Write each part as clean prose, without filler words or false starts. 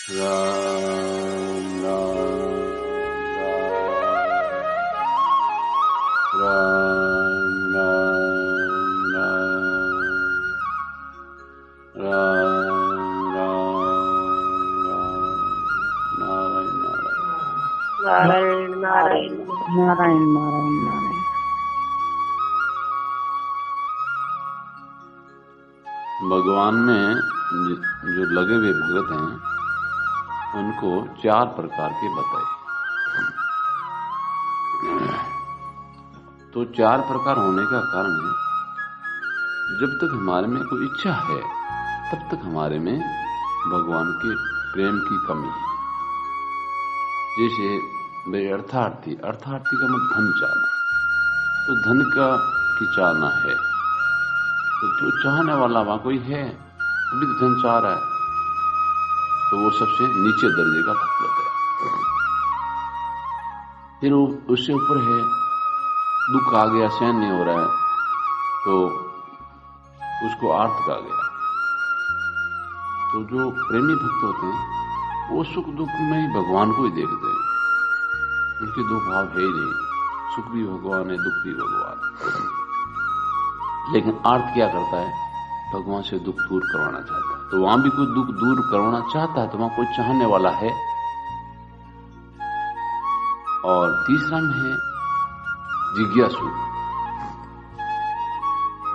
राम राम राम राम राम राम राम नारायण नारायण नारायण नारायण नारायण नारायण। भगवान में जो लगे हुए भगत हैं उनको 4 प्रकार के बताए। तो 4 प्रकार होने का कारण है, जब तक हमारे में कोई इच्छा है तब तक हमारे में भगवान के प्रेम की कमी है। जैसे भाई अर्थार्थी का मतलब धन चाहना, तो धन का की चाहना है, तो जो चाहने वाला वहां कोई है अभी तो धन चाह रहा है, तो वो सबसे नीचे दर्जे का भक्त बताया। फिर वो उससे ऊपर है, दुख आ गया, सहन नहीं हो रहा है, तो उसको आर्त कहा गया। तो जो प्रेमी भक्त होते हैं वो सुख दुख में ही भगवान को ही देखते हैं, उनके दो भाव है ही नहीं, सुख भी भगवान है, दुख भी भगवान। लेकिन आर्त क्या करता है, भगवान से दुख दूर करवाना चाहता है। तो वहां भी कोई दुख दूर करवाना चाहता है तो वहां कोई चाहने वाला है। और तीसरा में है जिज्ञासु।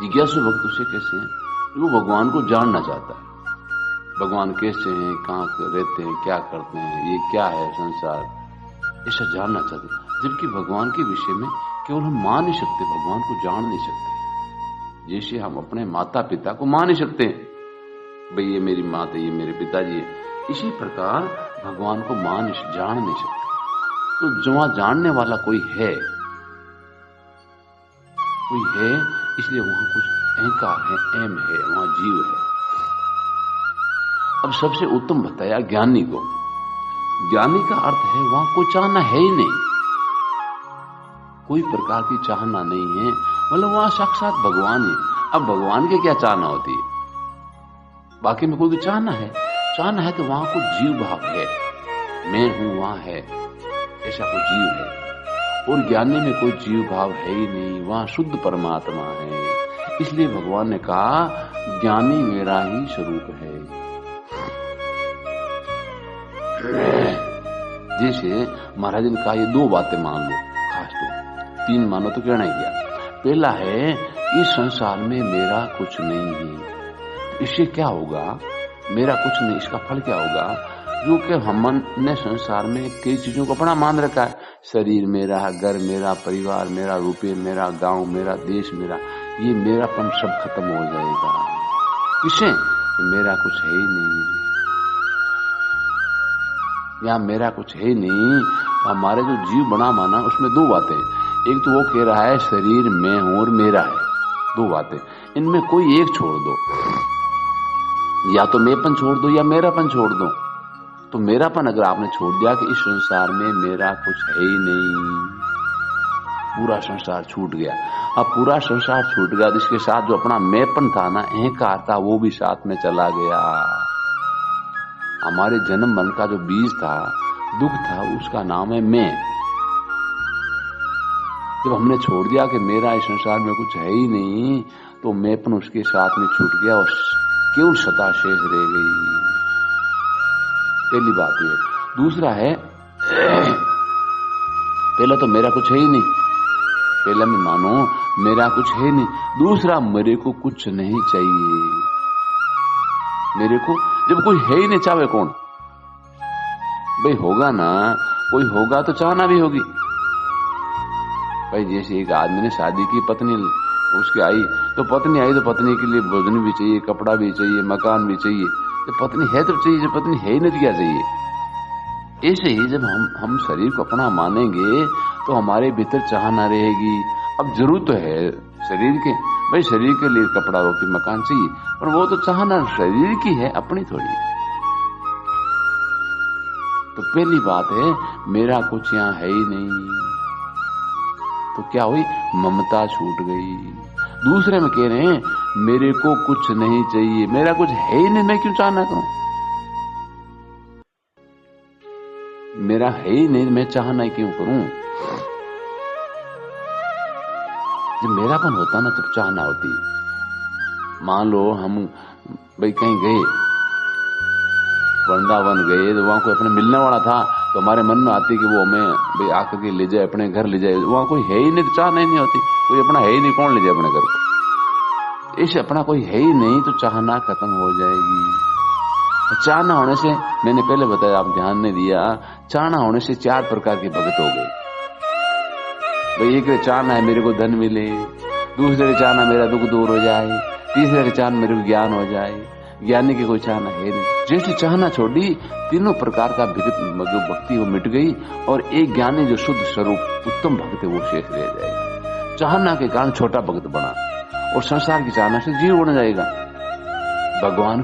जिज्ञासु भक्त उसे कैसे हैं, वो भगवान को जानना चाहता है, भगवान कैसे हैं, कहाँ रहते हैं, क्या करते हैं, ये क्या है संसार, ऐसा जानना चाहता है। जबकि भगवान के विषय में केवल हम मान नहीं सकते, भगवान को जान नहीं सकते। जैसे हम अपने माता पिता को मान नहीं सकते, भाई ये मेरी माँ है, ये मेरे पिताजी है, इसी प्रकार भगवान को जान नहीं सकते। तो जहां जानने वाला कोई है, इसलिए वहां कुछ अहंकार है, एम है, वहां जीव है। अब सबसे उत्तम बताया ज्ञानी को। ज्ञानी का अर्थ है वहां कोई चाहना है ही नहीं, कोई प्रकार की चाहना नहीं है, मतलब वहां साक्षात भगवान है। अब भगवान के क्या चाहना होती है, बाकी में कोई चाहना है तो वहां कुछ जीव भाव है, मैं हूं वहां है, ऐसा कोई जीव है। और ज्ञानी में कोई जीव भाव है ही नहीं, वहां शुद्ध परमात्मा है। इसलिए भगवान ने कहा ज्ञानी मेरा ही स्वरूप है। जैसे महाराज ने कहा ये 2 बातें मान लो, खास तो 3 मानो तो कहना ही क्या। पहला है इस संसार में मेरा कुछ नहीं है, इससे क्या होगा, मेरा कुछ नहीं, इसका फल क्या होगा, जो कि हमने संसार में कई चीजों को अपना मान रखा है, शरीर मेरा, घर मेरा, परिवार मेरा, रुपये मेरा, गांव मेरा, देश मेरा, ये मेरापन सब खत्म हो जाएगा। किसे, मेरा कुछ है ही नहीं, या मेरा कुछ है ही नहीं। हमारे जो जीव बना माना उसमें 2 बातें, एक तो वो कह रहा है शरीर मैं हूं और मेरा है, 2 बातें, इनमें कोई एक छोड़ दो, या तो मेरापन छोड़ दो या मेरापन छोड़ दो। तो मेरापन अगर आपने छोड़ दिया कि इस संसार में मेरा कुछ है ही नहीं, पूरा संसार छूट गया। अब पूरा संसार छूट गया, इसके साथ जो अपना मैंपन था ना, अहंकार था, वो भी साथ में चला गया। हमारे जन्म मन का जो बीज था, दुख था, उसका नाम है मैं। जब हमने छोड़ दिया कि मेरा इस संसार में कुछ है ही नहीं, तो मैंपन उसके साथ में छूट गया और केवल सता शेष रह गई। पहली बात है। दूसरा है, पहला तो मेरा कुछ है ही नहीं, पहला मैं मानो मेरा कुछ है नहीं। दूसरा, मेरे को कुछ नहीं चाहिए। मेरे को जब कोई है ही नहीं, चाहे कौन भाई, होगा ना, कोई होगा तो चाहना भी होगी। भाई जैसे एक आदमी ने शादी की, पत्नी उसकी आई, तो पत्नी आई तो पत्नी के लिए भोजन भी चाहिए, कपड़ा भी चाहिए, मकान भी चाहिए। तो पत्नी है तो चाहिए, जब पत्नी है ही नहीं तो क्या चाहिए। ऐसे ही जब हम शरीर को अपना मानेंगे तो हमारे भीतर चाहना रहेगी। अब जरूरत तो है शरीर के, भाई शरीर के लिए कपड़ा, रोटी, मकान चाहिए, पर वो तो चाहना शरीर की है, अपनी थोड़ी। तो पहली बात है मेरा कुछ यहाँ है ही नहीं, तो क्या हुई, ममता छूट गई। दूसरे में कह रहे हैं मेरे को कुछ नहीं चाहिए, मेरा कुछ है ही नहीं, मैं क्यों चाहना करूं। मेरा है ही नहीं, मैं चाहना क्यों करूं? जब मेरापन होता ना तब चाहना होती। मान लो हम भाई कहीं गए, वृंदावन गए, तो वहां कोई अपने मिलने वाला था, तो हमारे मन में आती कि वो हमें भाई आकर के ले जाए, अपने घर ले जाए। वहां कोई है ही नहीं तो चाहना ही नहीं होती। कोई अपना है ही नहीं, कौन ले जाए अपने घर को? इसे अपना कोई है ही नहीं तो चाहना खत्म हो जाएगी। चाहना होने से, मैंने पहले बताया, आप ध्यान नहीं दिया, चाहना होने से 4 प्रकार की भगत हो गई। भाई एक चाहना है मेरे को धन मिले, दूसरे का चाहना मेरा दुख दूर हो जाए, तीसरे का चाहना मेरे को ज्ञान हो जाए। ज्ञानी की कोई चाहना है नहीं। जैसे चाहना छोड़ी, तीनों प्रकार का भक्ति वो मिट गई, और एक ज्ञानी जो शुद्ध स्वरूप उत्तम भक्त है वो शेष रह जाएगा। चाहना के कारण छोटा भक्त बना, और संसार की चाहना से जीव बन जाएगा। भगवान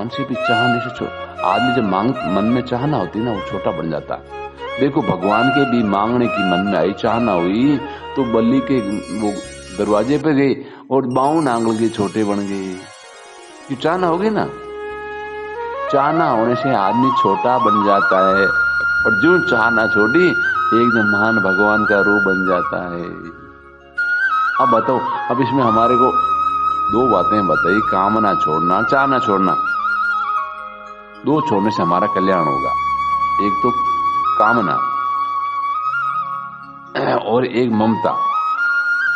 से भी चाहने से आदमी जब मन में चाहना होती ना, वो छोटा बन जाता है। देखो भगवान के भी मांगने की मन में आई, चाहना हुई, तो बल्ली के वो दरवाजे पे गए और 52 आंगल के छोटे बन गए। कि चाहना होगी ना, चाहना होने से आदमी छोटा बन जाता है, और जो चाहना छोड़ी एकदम महान भगवान का रूप बन जाता है। अब बताओ, अब इसमें हमारे को 2 बातें बताई, कामना छोड़ना, चाहना छोड़ना। 2 छोड़ने से हमारा कल्याण होगा। एक तो कामना और एक ममता।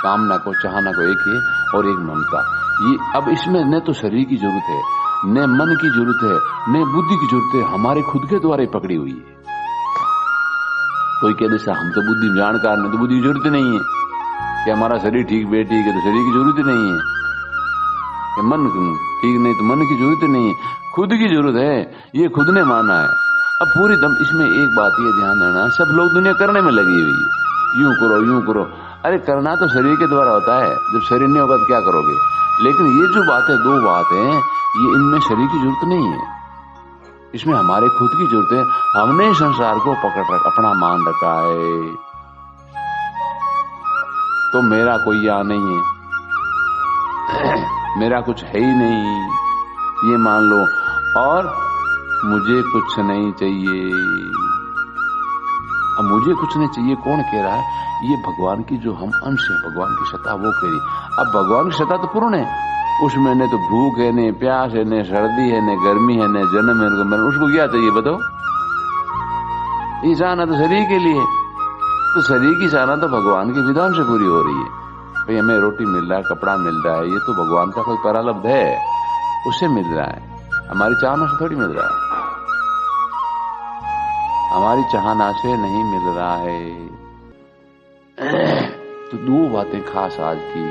कामना को चाहना को एक है, और एक ममता। ये अब इसमें न तो शरीर की जरूरत है, न मन की जरूरत है, न बुद्धि की जरूरत है, हमारे खुद के द्वारा पकड़ी हुई है। कोई कह दे हम तो बुद्धि जानकार नहीं, तो बुद्धि की जरूरत नहीं है। कि हमारा शरीर ठीक बेठीक है तो शरीर की जरूरत नहीं है। कि मन ठीक नहीं तो मन की जरूरत नहीं है, खुद की जरूरत है, ये खुद ने माना है। अब पूरी दम इसमें एक बात ये ध्यान देना, सब लोग दुनिया करने में लगी हुई है, यूं करो यूं करो। अरे करना तो शरीर के द्वारा होता है, जब शरीर नहीं होगा तो क्या करोगे? लेकिन ये जो बात है, 2 बात है, ये इनमें शरीर की जरूरत नहीं है, इसमें हमारे खुद की जरूरत है। हमने संसार को पकड़ रखा, अपना मान रखा है, तो मेरा कोई यहाँ नहीं है, मेरा कुछ है ही नहीं, ये मान लो, और मुझे कुछ नहीं चाहिए। अब मुझे कुछ नहीं चाहिए कौन कह रहा है? ये भगवान की जो हम अंश है, भगवान की सत्ता वो कह रही। अब भगवान की सत्ता तो पूर्ण है, उसमें न तो भूख है, न प्यास है, न सर्दी है, न गर्मी है, न जन्म है, न मरण। उसको क्या चाहिए बताओ? ये चाहना तो शरीर के लिए, तो शरीर की चाहना तो भगवान के विधान से पूरी हो रही है। भाई हमें रोटी मिल रहा है, कपड़ा मिल रहा है, ये तो भगवान का कोई प्रारब्ध है, उससे मिल रहा है, हमारी चाहना से थोड़ी मिल रहा है। हमारी चाहना से नहीं मिल रहा है। तो 2 बातें खास आज की,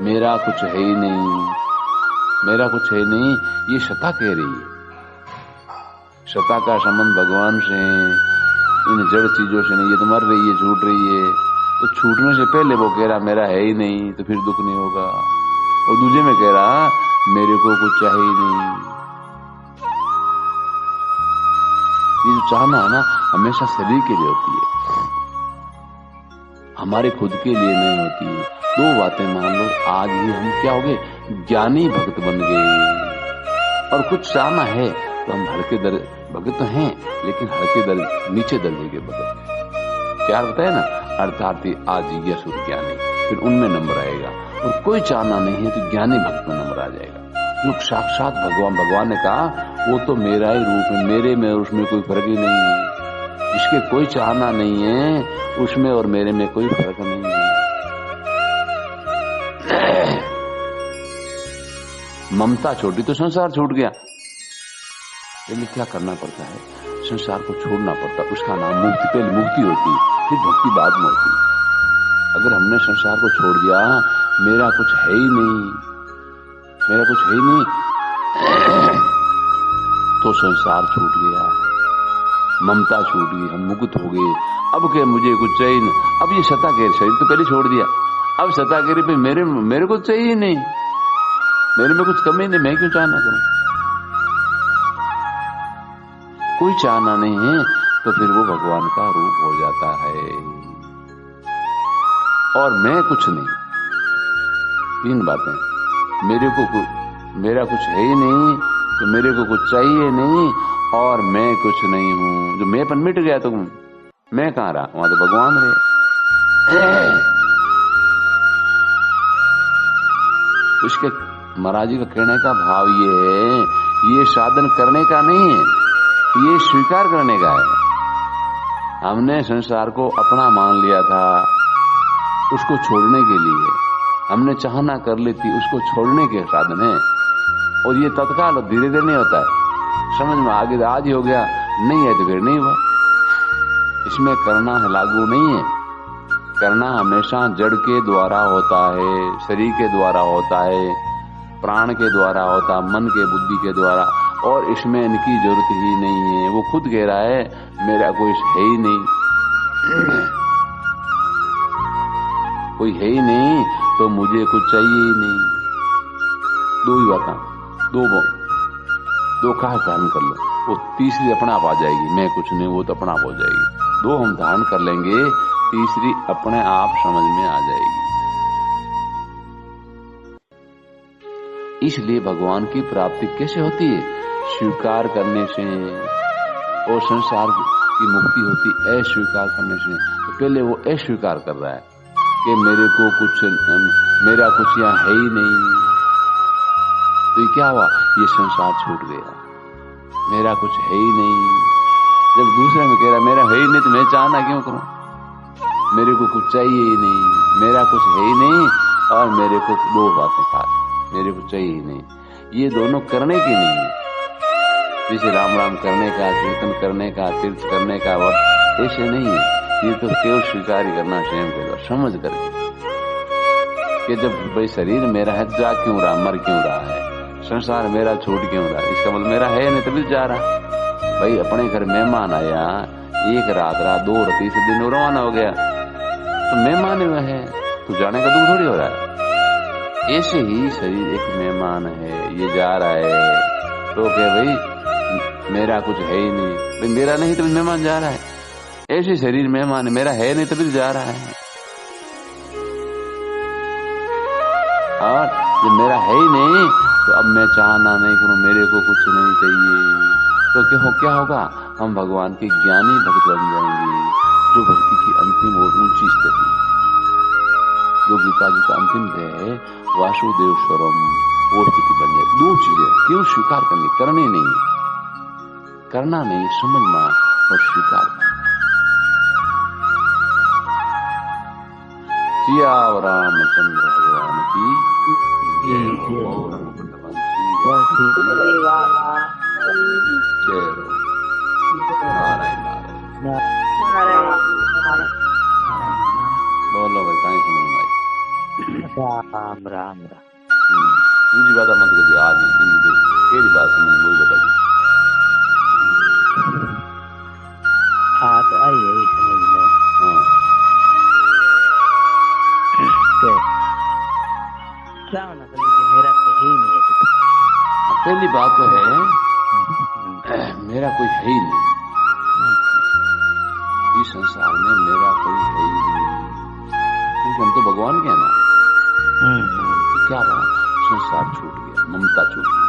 मेरा कुछ है ही नहीं, मेरा कुछ है नहीं, ये सत्ता कह रही है। सत्ता का संबंध भगवान से, इन जड़ चीजों से नहीं। ये तो मर रही है, छूट रही है, तो छूटने से पहले वो कह रहा मेरा है ही नहीं, तो फिर दुख नहीं होगा। और दूसरे में कह रहा मेरे को कुछ चाहिए ही नहीं। ये जो चाहना है ना, हमेशा शरीर के लिए होती है, हमारे खुद के लिए नहीं होती है। 2 बातें मान लो, आज ही हम क्या हो गए? ज्ञानी भक्त बन गए। और कुछ चाहना है तो हम हल्के भक्त तो हैं, लेकिन हल्के नीचे दर्जे के भक्त। क्या बताया ना, अर्थात आज यह सुर ज्ञानी, फिर उनमें नंबर आएगा। और कोई चाहना नहीं है तो ज्ञानी भक्त में नंबर आ जाएगा। जो साक्षात भगवान ने कहा वो तो मेरा ही रूप है, मेरे में और उसमें कोई फर्क ही नहीं है। जिसके कोई चाहना नहीं है, उसमें और मेरे में कोई फर्क नहीं है। ममता छोटी तो संसार छूट गया। पहले क्या करना पड़ता है? संसार को छोड़ना पड़ता है, उसका नाम मुक्ति। पहले मुक्ति होती, फिर भक्ति बाद में होती। अगर हमने संसार को छोड़ दिया, मेरा कुछ है ही नहीं, मेरा कुछ है ही नहीं, तो संसार छूट गया, ममता छूट गई, हम मुक्त हो गए। अब क्या मुझे कुछ चाहिए नहीं। अब ये सत्ता कह, शरीर तो पहले छोड़ दिया, अब सत्ता कह रही भाई मेरे को चाहिए नहीं, मेरे में कुछ कमी नहीं, मैं क्यों चाहना करूं? कोई चाहना नहीं है तो फिर वो भगवान का रूप हो जाता है। और मैं कुछ नहीं, 3 बातें, मेरा कुछ है ही नहीं, तो मेरे को कुछ चाहिए नहीं और मैं कुछ नहीं हूं। जो मैंपन मिट गया तो मैं कहां रहा, वहां तो भगवान रहे। उसके महाराज जी का कहने का भाव ये है, ये साधन करने का नहीं है, ये स्वीकार करने का है। हमने संसार को अपना मान लिया था उसको छोड़ने के लिए, हमने चाहना कर ली थी उसको छोड़ने के साधन है। और ये तत्काल और धीरे धीरे नहीं होता है, समझ में आगे आज ही हो गया, नहीं है तो फिर नहीं हुआ। इसमें करना है लागू नहीं है। करना हमेशा जड़ के द्वारा होता है, शरीर के द्वारा होता है, प्राण के द्वारा होता है, मन के बुद्धि के द्वारा, और इसमें इनकी जरूरत ही नहीं है। वो खुद कह रहा है मेरा कोई है ही नहीं, कोई है ही नहीं तो मुझे कुछ चाहिए ही नहीं। दो ही बातें, दो कहा धारण कर लो, वो तीसरी अपने आप आ जाएगी। मैं कुछ नहीं, वो तो अपने आप हो जाएगी। दो हम धारण कर लेंगे, तीसरी अपने आप समझ में आ जाएगी। इसलिए भगवान की प्राप्ति कैसे होती है? स्वीकार करने से। और संसार की मुक्ति होती अस्वीकार करने से। तो पहले वो अस्वीकार कर रहा है कि मेरा कुछ यहाँ है ही नहीं। तो ये क्या हुआ? ये संसार छूट गया, मेरा कुछ है ही नहीं। जब दूसरे में कह रहा मेरा है ही नहीं तो मैं चाहना क्यों करूं? मेरे को कुछ चाहिए ही नहीं, मेरा कुछ है ही नहीं और मेरे को दो बातें खास, मेरे को चाहिए ही नहीं। ये दोनों करने की नहीं है। जैसे राम राम करने का, कीर्तन करने का, तीर्थ करने का वक्त ऐसे नहीं है। ये तो केवल स्वीकार ही करना स्वयं के द्वारा समझ करके कि जब भाई शरीर मेरा है जा क्यों रहा, मर क्यों रहा है, संसार मेरा छूट क्यों रहा, इसका मतलब मेरा है नहीं तभी जा रहा। भाई अपने घर मेहमान आया, एक रात रहा, दो और तीसरे दिन रवाना हो गया, तो मेहमान हुआ है, तो जाने का दुख थोड़ी हो रहा है। ऐसे ही शरीर एक मेहमान है, ये जा रहा है तो क्या भाई मेरा कुछ है ही नहीं, भाई मेरा नहीं तभी मेहमान जा रहा है। ऐसे शरीर मेहमान है, मेरा है नहीं तभी जा रहा है। और जब मेरा है ही नहीं तो अब मैं चाहना नहीं करूं, मेरे को कुछ नहीं चाहिए, तो क्या होगा? हम भगवान के ज्ञानी भक्त बन जाएंगे, जो भक्ति की अंतिम और ऊंची स्थिति, जो गीता जी का अंतिम है वासुदेव स्वरम, वो स्थिति बन जाए। दो चीजें क्यों स्वीकार करनी, करनी नहीं, करना नहीं, समझना और स्वीकार करना। सिया रामचंद्र भगवान की जय हो। नारायण नारायण। बोलो भाई, कहीं समझ में आई? राम राम राम। दूसरी बात मत कर, आज केरी बात समझ में, वही बता दी। हाँ तो आई है समझ में। हाँ क्या होना चाहिए? मेरा तो ही नहीं है। पहली बात तो है मेरा कोई है ही नहीं, इस संसार में मेरा कोई है ही नहीं, क्योंकि हम तो भगवान के हैं ना। तो क्या हुआ? संसार छूट गया, ममता छूट गई।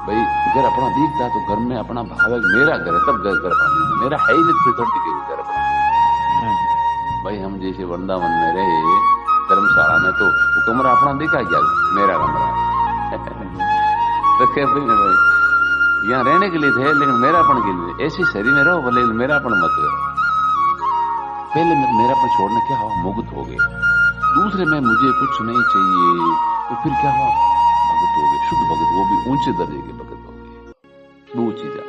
भाई घर अपना दिखता तो घर में अपना भाव है, मेरा घर है तब घर अपना दिखता, मेरा है ही नहीं फिर थोड़ी दिखेगा घर अपना। भाई हम जैसे वृंदावन में रहे धर्मशाला में, तो वो कमरा अपना दिखा क्या? मेरा कमरा है। तो क्या भाई यहाँ रहने के लिए थे, लेकिन मेरापन के लिए ऐसे शरीर में रहो भले, मेरापन मत करो। पहले में मेरापन छोड़ने क्या हुआ? मुक्त हो गए। दूसरे में मुझे कुछ नहीं चाहिए, तो फिर क्या हुआ? भगत हो गए, शुद्ध भगत, वो भी ऊंचे दर्जे के भगत हो गए। दो चीजें,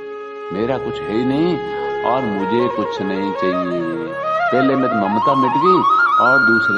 मेरा कुछ है ही नहीं और मुझे कुछ नहीं चाहिए। पहले में तो ममता मिट गई और दूसरे